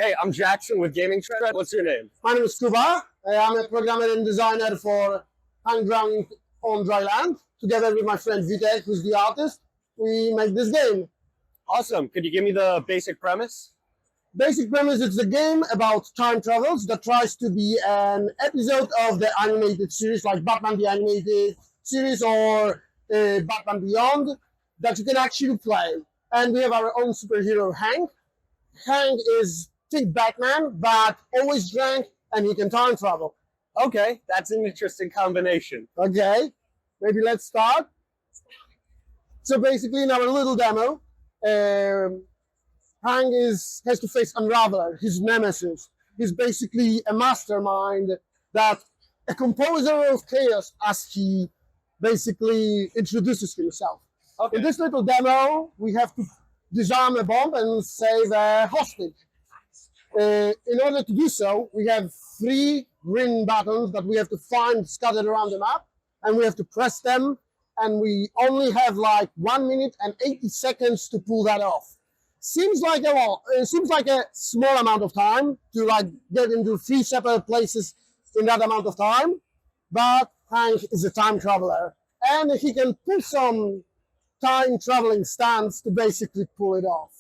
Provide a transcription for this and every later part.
Hey, I'm Jackson with GamingTrend. What's your name? My name is Kuba. I'm a programmer and designer for hang drowning on dry land. Together with my friend Vitek, who's the artist, we make this game. Awesome. Could you give me the basic premise? Basic premise, it's a game about time travels that tries to be an episode of the animated series, like Batman the Animated Series or Batman Beyond, that you can actually play. And we have our own superhero, Hank. Hank is think Batman, but always drunk, and he can time travel. Okay, that's an interesting combination. Okay, maybe let's start. So basically, in our little demo, Hank has to face Unraveler, his nemesis. He's basically a mastermind that a composer of chaos, as he basically introduces himself. Okay. In this little demo, we have to disarm a bomb and save a hostage. In order to do so, we have 3 green buttons that we have to find scattered around the map, and we have to press them, and we only have like 1 minute and 80 seconds to pull that off. Seems like a lot. It seems like a small amount of time to like get into 3 separate places in that amount of time, but Hank is a time traveler, and he can pull some time traveling stunts to basically pull it off.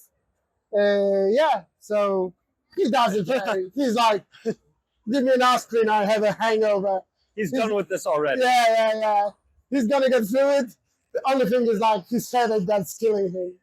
Yeah, so he does it. He's like, give me an aspirin, I have a hangover. He's done with this already. Yeah. He's gonna get through it. The only thing is like his headache that's killing him.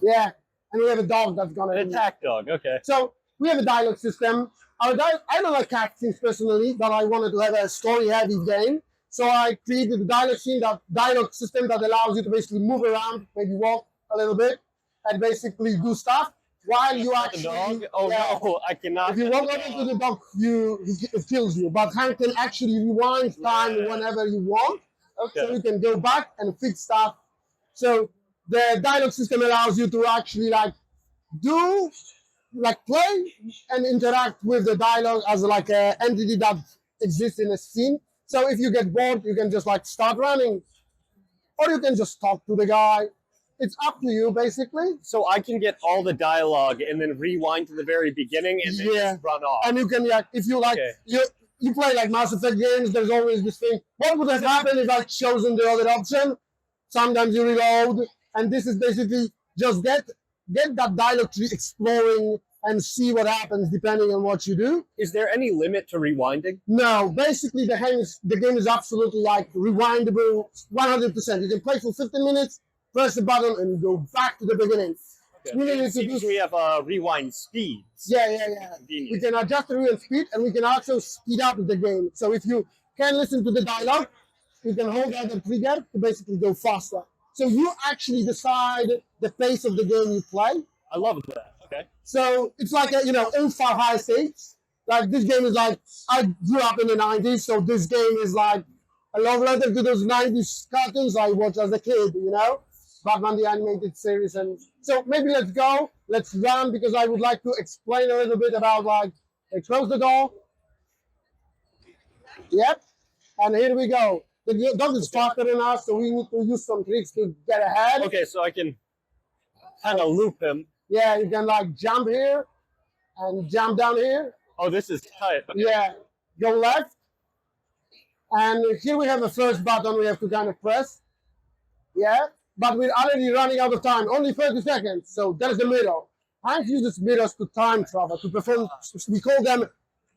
Yeah, and we have a dog that's gonna An attack dog, okay. So we have a dialogue system. I don't like cutscenes personally, but I wanted to have a story-heavy game. So I created a dialogue system that allows you to basically move around, maybe walk a little bit, and basically do stuff while you actually. The dog? Oh yeah. No, I cannot. If you walk up into the dog, it kills you. But Hank can actually rewind time whenever you want. Okay. So you can go back and fix stuff. So the dialogue system allows you to actually play and interact with the dialogue as like an entity that exists in a scene. So if you get bored, you can just like start running, or you can just talk to the guy. It's up to you, basically. So I can get all the dialogue and then rewind to the very beginning and then just run off. And you can, if you like, you play like Mass Effect games, there's always this thing. What would have happened if I chosen the other option? Sometimes you reload, and this is basically just get that dialogue tree exploring and see what happens depending on what you do. Is there any limit to rewinding? No, basically the game is absolutely like rewindable 100%. You can play for 15 minutes, press the button, and go back to the beginning. Okay. We have rewind speeds. Yeah. We can adjust the rewind speed, and we can also speed up the game. So if you can listen to the dialogue, you can hold down the trigger to basically go faster. So you actually decide the pace of the game you play. I love that. Okay. So it's like ultra high stakes. Like this game is like, I grew up in the 90s, so this game is like a love letter to those 90s cartoons I watched as a kid, Batman the Animated Series. And so maybe let's run, because I would like to explain a little bit about close the door. Yep. And here we go. The dog is faster than us, so we need to use some tricks to get ahead. Okay, so I can kind of loop him. Yeah, you can jump here and jump down here. Oh, this is tight. Okay. Yeah, go left. And here we have the first button we have to kind of press. Yeah, but we're already running out of time, only 30 seconds. So there's the middle. Hank uses mirrors to time travel, to perform, we call them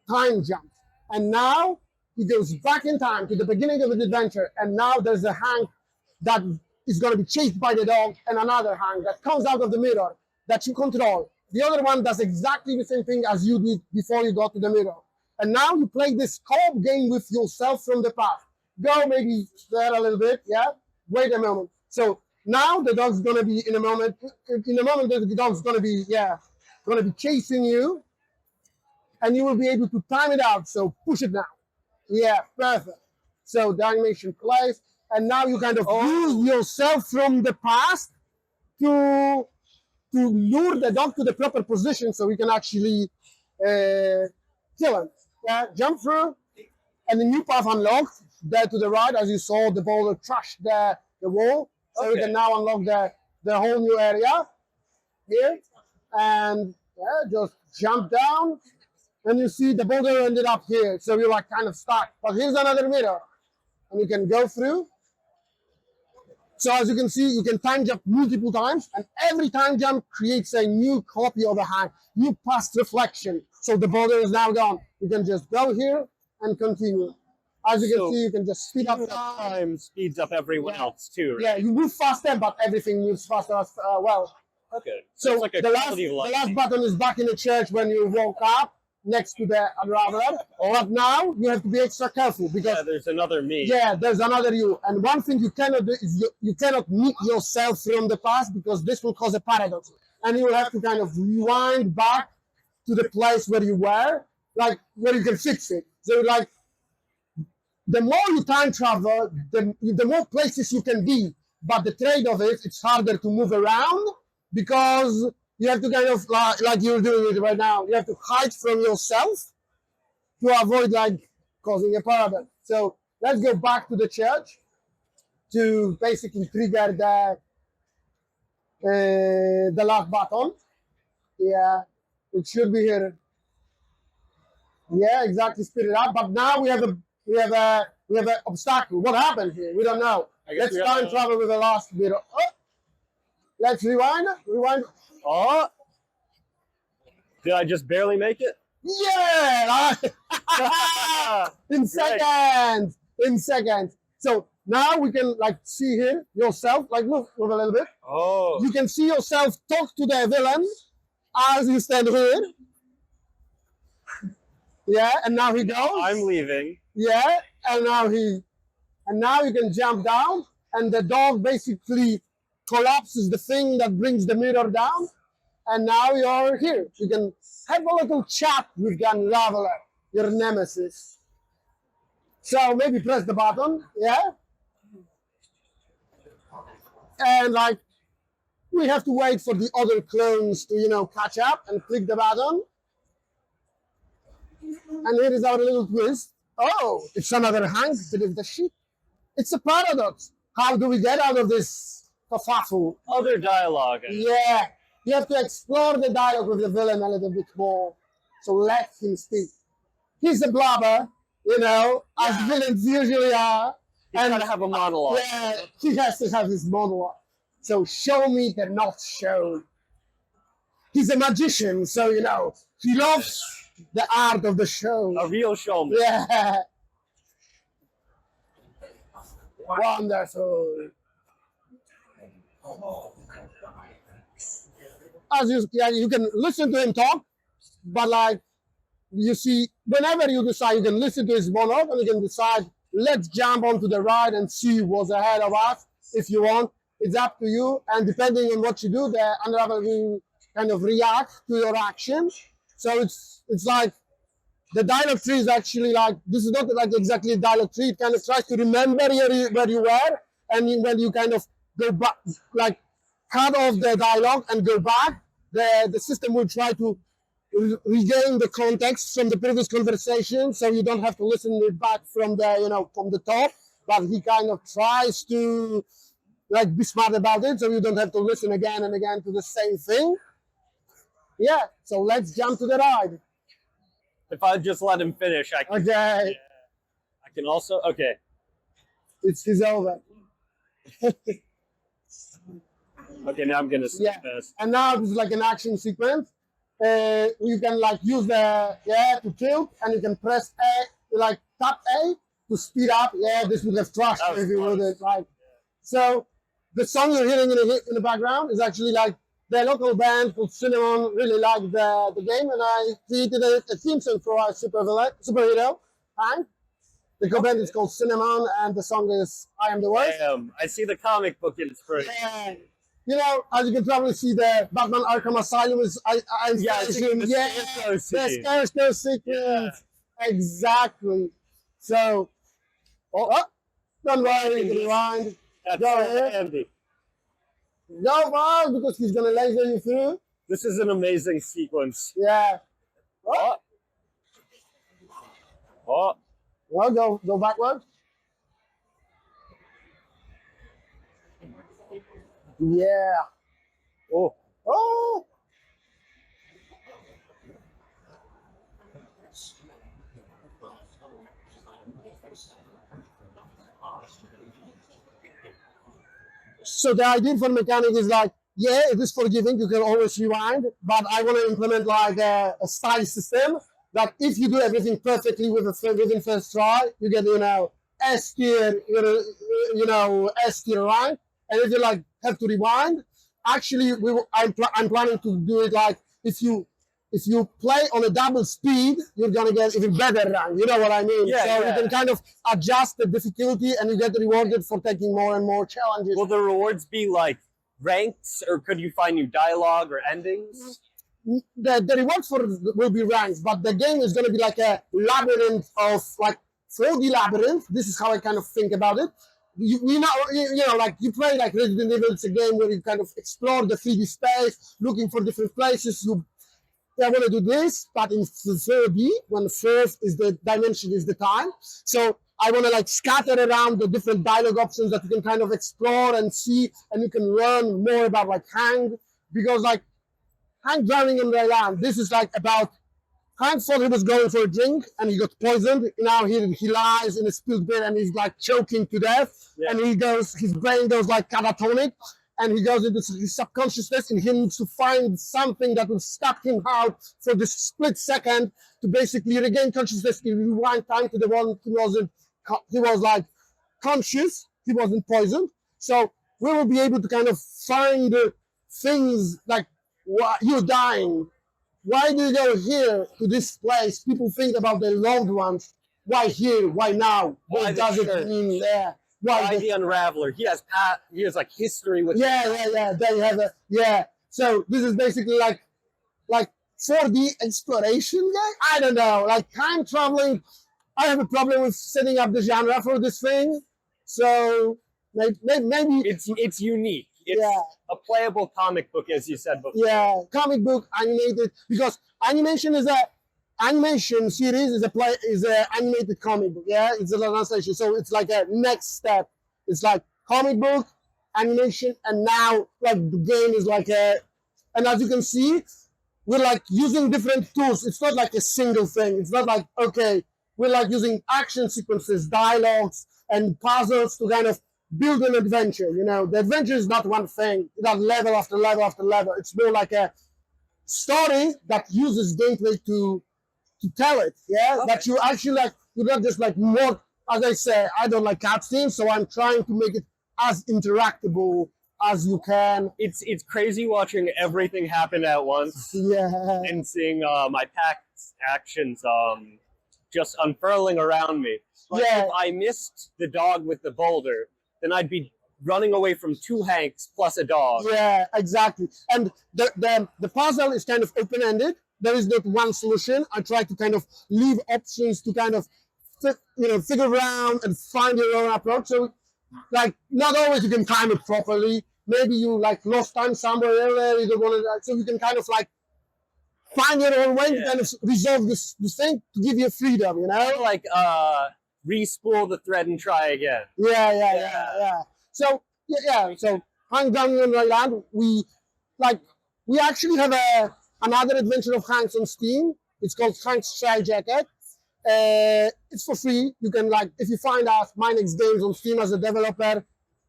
time jumps. And now he goes back in time to the beginning of the adventure. And now there's a Hank that is going to be chased by the dog, and another Hank that comes out of the mirror that you control. The other one does exactly the same thing as you did before you got to the middle. And now you play this co-op game with yourself from the past. Go maybe there a little bit, yeah? Wait a moment. So now the dog's gonna be in a moment the dog's gonna be chasing you, and you will be able to time it out. So push it now. Yeah, perfect. So the animation plays, and now you kind of use yourself from the past to lure the dog to the proper position so we can actually kill him. Yeah, jump through, and the new path unlocked there to the right, as you saw the boulder trash the wall. So we can now unlock the whole new area here. and just jump down, and you see the boulder ended up here, so you're like kind of stuck. But here's another mirror, and you can go through. So as you can see, you can time jump multiple times, and every time jump creates a new copy of the hang, new past reflection. So the boulder is now gone. You can just go here and continue. As you can see, you can just speed up time speeds up everyone else too, right? Yeah, you move faster, but everything moves faster as well. Okay. So it's like a the quality of life. last button is back in the church when you woke up next to the unraveler. But now you have to be extra careful because there's another me. Yeah, there's another you. And one thing you cannot do is you cannot meet yourself from the past because this will cause a paradox. And you will have to kind of rewind back to the place where you were, like where you can fix it. So like the more you time travel, the more places you can be. But the trade-off is it's harder to move around because you have to kind of like you're doing it right now. You have to hide from yourself to avoid like causing a paradox. So let's go back to the church to basically trigger the last button. Yeah, it should be here. Yeah, exactly. Speed it up. But now we have an obstacle. What happened here? We don't know. Let's time travel with the last bit. Let's rewind. Rewind. Oh, did I just barely make it? Yeah! In seconds. In seconds. So now we can like see here yourself. Like move a little bit. Oh. You can see yourself talk to the villain as you stand here. Yeah, and now he goes. I'm leaving. Yeah, and now you can jump down, and the dog basically collapses the thing that brings the mirror down, and now you're here. You can have a little chat with the unraveler, your nemesis. So maybe press the button, yeah? And like, we have to wait for the other clones to, catch up and click the button. And here is our little twist. Oh, it's another hang bit of the shit. It's a paradox. How do we get out of this kerfuffle? Other dialogue. Yeah, you have to explore the dialogue with the villain a little bit more. So let him speak. He's a blabber, as villains usually are. He's got to have a monologue. Yeah, he has to have his monologue. So show me the not shown. He's a magician, so he loves the art of the show. A real showman. Yeah. Wonderful. As you can listen to him talk, but like you see, whenever you decide, you can listen to his monologue and you can decide, let's jump onto the ride and see what's ahead of us if you want. It's up to you. And depending on what you do, the unraveler will kind of react to your actions. So it's like the dialogue tree is actually like, this is not like exactly a dialogue tree. It kind of tries to remember where you were. And when you kind of go back, like cut off the dialogue and go back, the system will try to regain the context from the previous conversation. So you don't have to listen it back from from the top, but he kind of tries to like be smart about it. So you don't have to listen again and again to the same thing. Yeah. So let's jump to the ride. If I just let him finish, I can. Okay. Yeah. I can also. Okay. It's over. Okay, now I'm gonna skip this. And now this is like an action sequence. You can like use the to tilt, and you can press A, like tap A to speed up. Yeah, this would have trashed if you would have like. So the song you're hearing in the background is actually like the local band called Cinnamon really liked the game, and I created a theme song for our superhero. And the band is called Cinnamon, and the song is "I Am the Worst." I see the comic book inspiration. And, as you can probably see, the Batman Arkham Asylum is the Scarecrow sequence. Yeah. Exactly. So, don't worry, you can rewind. Go ahead. Go fast because he's gonna laser you through. This is an amazing sequence. Yeah. Oh. Well, go backwards. Yeah. Oh. Oh. So the idea for mechanic is like, yeah, it is forgiving. You can always rewind, but I want to implement like a style system that if you do everything perfectly within first try, you get S tier, S tier rank, and if you like have to rewind, actually I'm planning to do it like if you play on a double speed, you're gonna get even better rank. You know what I mean? Yeah, so yeah. you can kind of adjust the difficulty, and you get rewarded for taking more and more challenges. Will the rewards be like ranks, or could you find new dialogue or endings? The rewards will be ranks, but the game is going to be like a labyrinth of like 4D labyrinth. This is how I kind of think about it. Like you play like Resident Evil. It's a game where you kind of explore the 3D space, looking for different places. I want to do this, but in 3D, when first is the dimension is the time. So I want to like scatter around the different dialogue options that you can kind of explore and see, and you can learn more about like Hank, because like Hank drowning on the land. This is like about Hank thought he was going for a drink and he got poisoned. Now he lies in a spilled bed and he's like choking to death. Yeah. And his brain goes like catatonic, and he goes into his subconsciousness, and he needs to find something that will stop him out for this split second to basically regain consciousness, to rewind time to the one he was like conscious, he wasn't poisoned. So we will be able to kind of find things like, you're dying. Why do you go here to this place? People think about their loved ones. Why here? Why now? What does it mean there? Why the Unraveler? He has like history with. Yeah. They have So this is basically like 4D exploration guy. I don't know. Like time traveling. I have a problem with setting up the genre for this thing. So maybe it's unique. It's a playable comic book, as you said before. Yeah, comic book animated, because animation series is a animated comic book. Yeah, it's a translation, so it's like a next step. It's like comic book, animation, and now like the game is like and as you can see, we're like using different tools. It's not like a single thing. It's not like, okay, we're like using action sequences, dialogues, and puzzles to kind of build an adventure. The adventure is not one thing. It's not level after level after level. It's more like a story that uses gameplay to tell it. Yeah, okay. That you actually like. You're not just like more. As I say, I don't like cutscenes, so I'm trying to make it as interactable as you can. It's crazy watching everything happen at once. Yeah. And seeing my pack's actions just unfurling around me. Like if I missed the dog with the boulder, then I'd be running away from two Hanks plus a dog. Yeah, exactly. And the puzzle is kind of open-ended. There is not one solution. I try to kind of leave options to kind of figure around and find your own approach. So like not always you can time it properly. Maybe you like lost time somewhere earlier. You don't want to, so you can kind of like find your own way to kind of resolve this thing to give you freedom. Like re-spool the thread and try again. Yeah. So so Hank Drowning on the Land, we actually have another adventure of Hank's on Steam. It's called Hank's Try Jacket. It's for free. You can if you find us MyNext Games on Steam as a developer,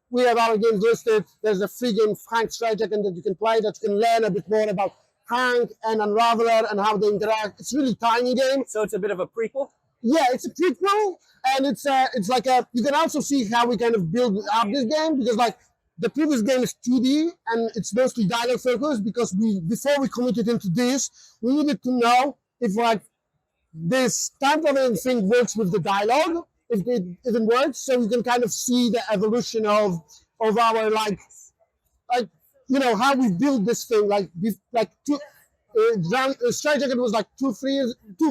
we have our games listed. There's a free game, Hank's Try Jacket, that you can play, that you can learn a bit more about Hank and Unraveler and how they interact. It's a really tiny game. So it's a bit of a prequel? Yeah, it's a prequel, and it's like you can also see how we kind of build up this game, because like the previous game is 2D and it's mostly dialogue focused, because before we committed into this, we needed to know if like this time traveling thing works with the dialogue, if it works, so we can kind of see the evolution of our how we build this thing. Strike Jacket was like 2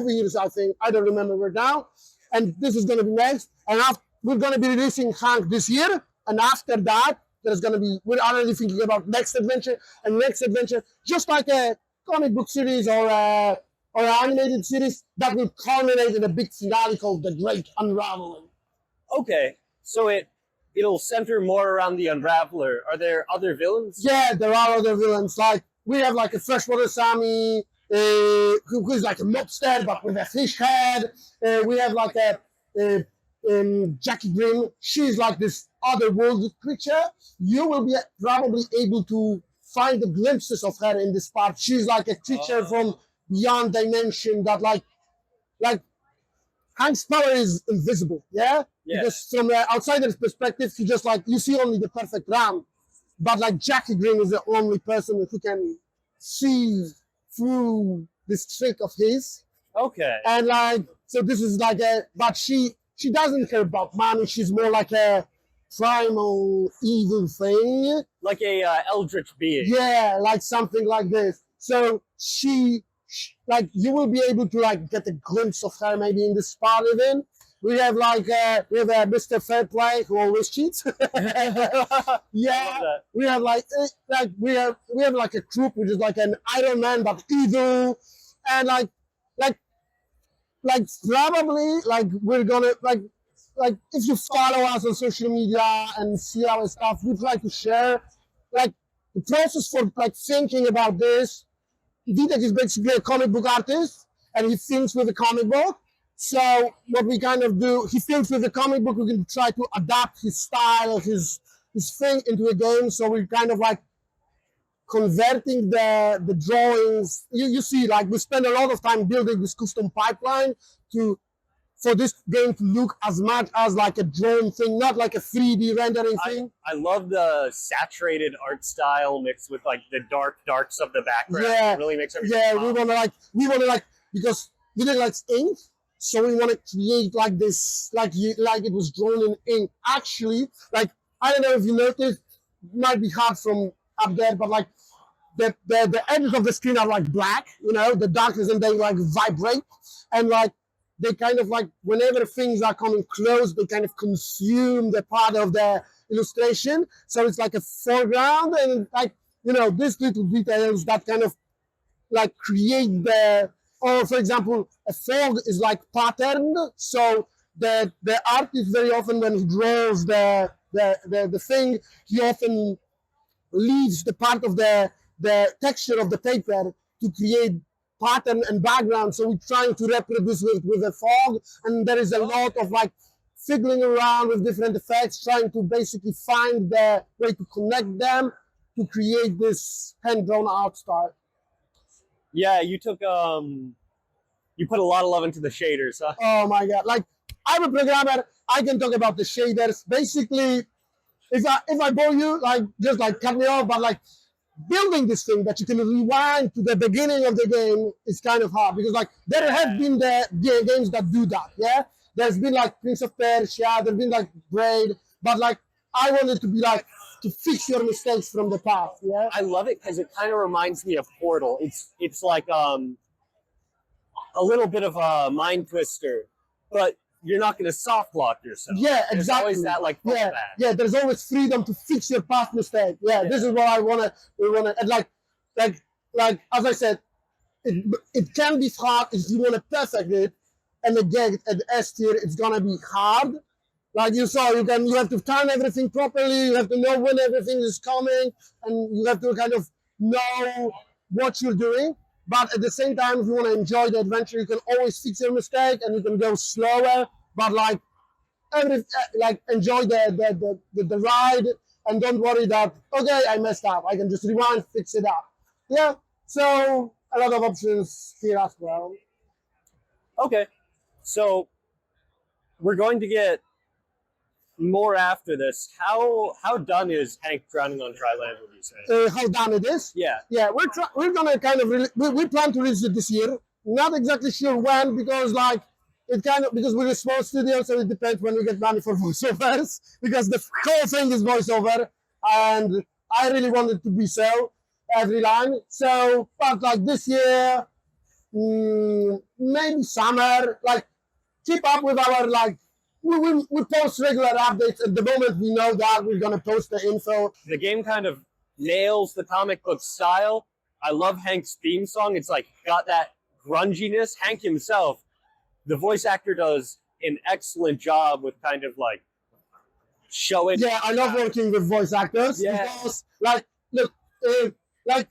years, I think. I don't remember right now. And this is going to be next. And we're going to be releasing Hank this year. And after that, we're already thinking about next adventure, just like a comic book series or an animated series that will culminate in a big finale called The Great Unraveling. Okay, so it'll center more around the Unraveler. Are there other villains? Yeah, there are other villains. Like we have like a freshwater Sammy who's like a mobster but with a fish head. We have like a Jackie Grimm, she's like this otherworldly creature. You will be probably able to find the glimpses of her in this part. She's like a creature from beyond dimension that like Hank's power is invisible, yeah? Because from the outsider's perspective, he just like, you see only the perfect ram. But like Jackie Grimm is the only person who can see through this trick of his. Okay. And like, so this is like but she doesn't care about money. She's more like a primal evil thing. Like a eldritch being. Yeah, like something like this. So like you will be able to like get a glimpse of her maybe in this part even. We have like Mr. Fairplay who always cheats. Yeah, we have like we have like a troop which is like an Iron Man but evil, and like probably like we're gonna like if you follow us on social media and see our stuff, we'd like to share like the process for like thinking about this. Vitek is basically a comic book artist, and he thinks with a comic book. So what we kind of do, he thinks with a comic book, we can try to adapt his style, his thing into a game. So we're kind of like converting the drawings. You see, like we spend a lot of time building this custom pipeline for this game to look as much as like a drawn thing, not like a 3D rendering thing. I love the saturated art style mixed with like the darks of the background. Yeah, it really makes everything. Yeah, pop. we want to like because we didn't like ink, so we want to create like this, like it was drawn in ink. Actually, like I don't know if you noticed, it might be hard from up there, but like the edges of the screen are like black, you know, the darkness, and they like vibrate, and like they kind of like whenever things are coming close, they kind of consume the part of the illustration. So it's like a foreground, and like, you know, these little details that kind of like create or for example, a fog is like patterned. So the artist very often when he draws the thing, he often leaves the part of the texture of the paper to create pattern and background. So we're trying to reproduce with a fog, and there is a lot of like fiddling around with different effects, trying to basically find the way to connect them to create this hand-drawn art style. Yeah, you took you put a lot of love into the shaders, huh? Oh my god! Like I'm a programmer, I can talk about the shaders. Basically, if I bore you, like just like cut me off, but like building this thing that you can rewind to the beginning of the game is kind of hard, because like there have been the games that do that. Yeah, there's been like Prince of Persia, there's been like Braid, but like I wanted to be like to fix your mistakes from the past. Yeah, I love it because it kind of reminds me of Portal. It's like a little bit of a mind twister, but you're not going to soft lock yourself. Yeah, exactly. There's always that like pushback. Yeah, there's always freedom to fix your past mistake. Yeah, this is what we wanna, and like as I said, it can be hard if you wanna perfect it, and again at S tier it's gonna be hard. Like you saw, you have to time everything properly. You have to know when everything is coming, and you have to kind of know what you're doing. But at the same time, if you want to enjoy the adventure, you can always fix your mistake, and you can go slower. But like enjoy the ride, and don't worry that okay, I messed up. I can just rewind, fix it up. Yeah. So a lot of options here as well. Okay, so we're going to get more after this. How done is Hank Drowning on Dry Land, would you say? How done it is? Yeah. Yeah, we're gonna kind of we plan to release it this year. Not exactly sure when, because like it kind of, because we're a small studio, so it depends when we get money for voiceovers, because the whole thing is voiceover, and I really want it to be so every line. So, but like this year, maybe summer. Like keep up with our like. We post regular updates. At the moment, we know that we're gonna post the info. The game kind of nails the comic book style. I love Hank's theme song. It's like got that grunginess. Hank himself, the voice actor, does an excellent job with kind of like showing. Yeah, I love working with voice actors, because like look, like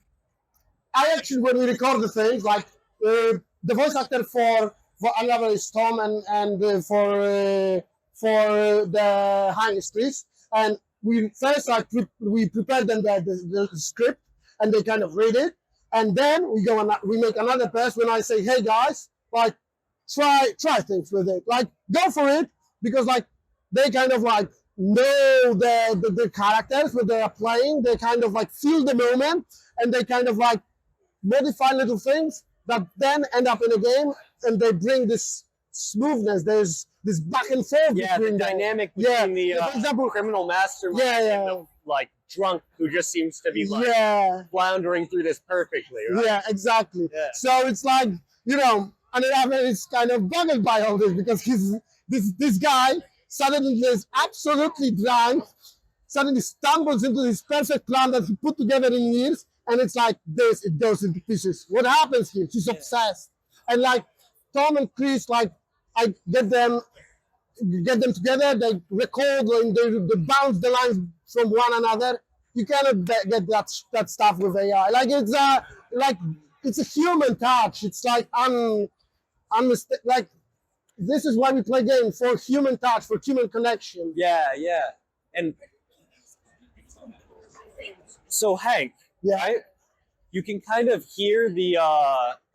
I actually, when we record the things, like the voice actor for Unravel is Tom, and for for the hang streets, and we first like we prepare them the script, and they kind of read it, and then we go and we make another pass when I say, hey guys, like try things with it, like go for it, because like they kind of like know the characters when they are playing, they kind of like feel the moment, and they kind of like modify little things that then end up in a game, and they bring this smoothness. There's this back and forth between the dynamic between the for example, criminal mastermind and the like drunk who just seems to be like floundering through this perfectly, right? Yeah, exactly. Yeah. So it's like, you know, and then is kind of buggered by all this, because this guy suddenly is absolutely drunk, suddenly stumbles into this perfect plan that he put together in years, and it's like this, it goes into pieces. What happens here? He's obsessed. And like Tom and Chris, like I get them together, they record, and they bounce the lines from one another. You cannot get that stuff with AI. Like it's a human touch. It's like like this is why we play games, for human touch, for human connection. Yeah. And so Hank, right? You can kind of hear the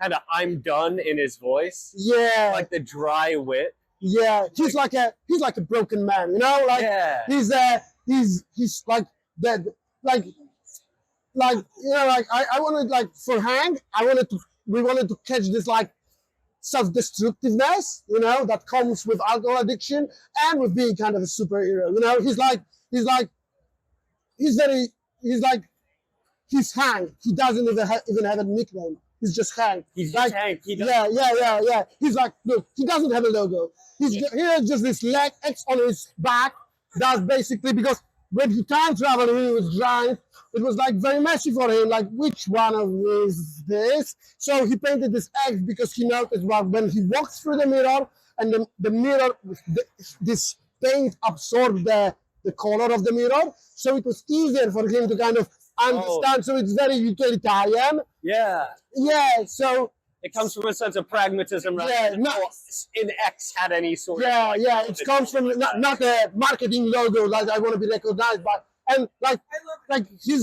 kind of I'm done in his voice. Yeah. Like the dry wit. Yeah. He's like a broken man, you know? Like he's like dead. Like you know, like I wanted, like for Hank, we wanted to catch this like self-destructiveness, you know, that comes with alcohol addiction and with being kind of a superhero. You know, he's Hank. He doesn't even have a nickname. He's just Hank. He's like, just Hank. Yeah. He's like, look, he doesn't have a logo. He has just this leg X on his back. That's basically because when he time traveled and he was drunk, it was like very messy for him. Like, which one of is this? So he painted this X because he noticed when he walks through the mirror, and the mirror, this paint absorbed the color of the mirror. So it was easier for him to kind of understand. So it's very utilitarian. Yeah. So it comes from a sense of pragmatism, right? Yeah, no, in X had any sort of it comes from not a marketing logo, like I want to be recognized by, and like he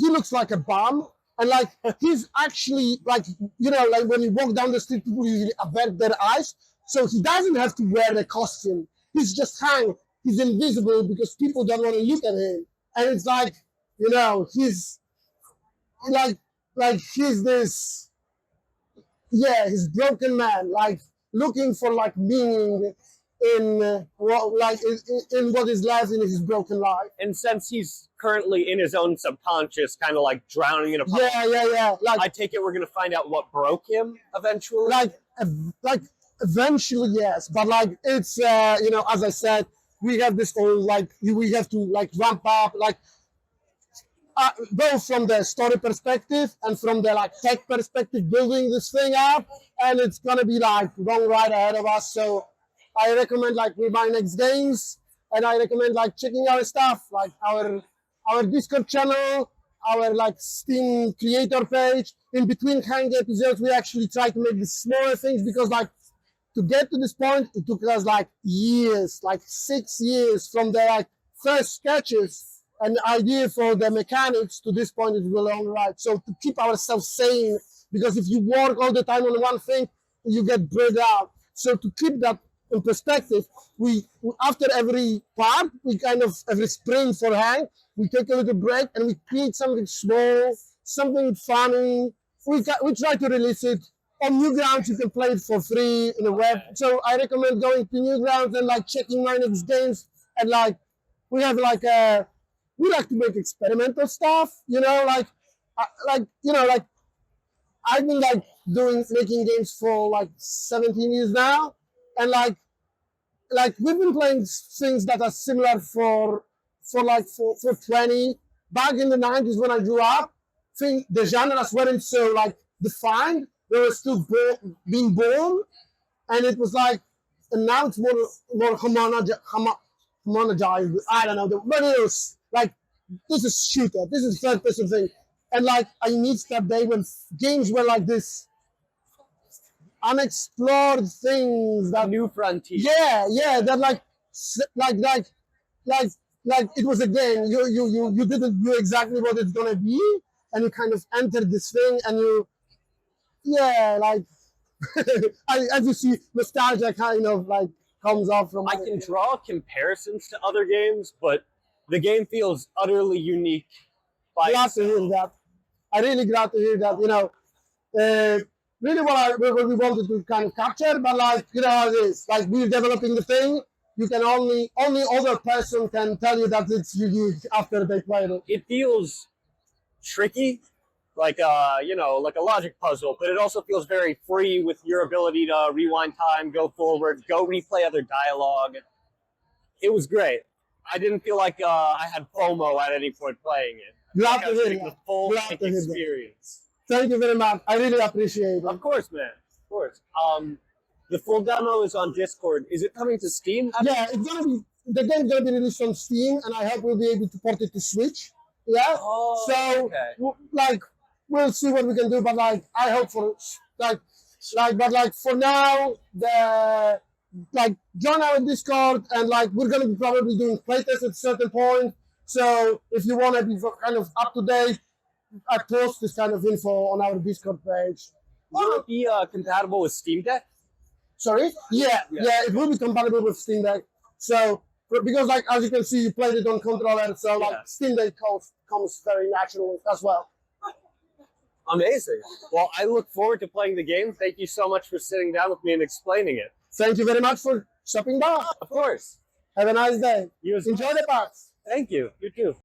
looks like a bum, and like he's actually like, you know, like when you walk down the street, people usually avert their eyes, so he doesn't have to wear the costume. He's just Hank. He's invisible because people don't want to look at him, and it's like, you know, he's like he's this, he's broken man, like looking for like meaning in what is left in his broken life. And since he's currently in his own subconscious, kind of like drowning in a puddle, like I take it we're gonna find out what broke him eventually. Like eventually, yes, but like it's you know, as I said, we have this whole like we have to like ramp up, like both from the story perspective and from the like tech perspective, building this thing up, and it's gonna be like long ride ahead of us. So I recommend like we buy next games, and I recommend like checking our stuff, like our Discord channel, our like Steam creator page. In between Hang episodes, we actually try to make the smaller things, because like to get to this point, it took us like years, like 6 years from the like first sketches and idea for the mechanics to this point is a long ride. So to keep ourselves sane, because if you work all the time on one thing, you get burned out. So to keep that in perspective, we after every part, we kind of every sprint for Hang, we take a little break and we create something small, something funny. We try to release it on Newgrounds. You can play it for free in the web. So I recommend going to Newgrounds and like checking my next games, and like we have like we like to make experimental stuff, you know, like I've been like making games for like 17 years now, and like we've been playing things that are similar for 20. Back in the 90s when I grew up, the genres weren't so like defined. They were still being born, and it was like, and now it's more homogenized. I don't know, but it was like, this is shooter, this is third person thing, and like I missed that day when games were like this. unexplored things that New frontier. yeah, that like it was a game. You didn't know exactly what it's gonna be, and you kind of entered this thing, and like as you see, nostalgia kind of like comes off from. I can draw comparisons to other games, but the game feels utterly unique. Glad to hear that. I really glad to hear that. Really what we wanted to kind of capture, but like how it is. Like we're developing the thing. You can only other person can tell you that it's unique after they played it. It feels tricky, like like a logic puzzle, but it also feels very free with your ability to rewind time, go forward, go replay other dialogue. It was great. I didn't feel like I had FOMO at any point playing it. Glad to hear the full experience. Thank you very much. I really appreciate it. Of course, man. Of course. The full demo is on Discord. Is it coming to Steam? Yeah, the game's gonna be released on Steam, and I hope we'll be able to port it to Switch. Yeah. Oh, so okay. We'll see what we can do, but I hope for for now join our Discord, and we're gonna be probably doing playtests at a certain point. So if you want to be kind of up to date, I post this kind of info on our Discord page. Will it be compatible with Steam Deck? Sorry? Yeah, it will be compatible with Steam Deck. So because as you can see, you played it on controller, so Steam Deck comes very naturally as well. Amazing. Well, I look forward to playing the game. Thank you so much for sitting down with me and explaining it. Thank you very much for stopping by. Of course. Have a nice day. Enjoy the parts. Thank you. You too.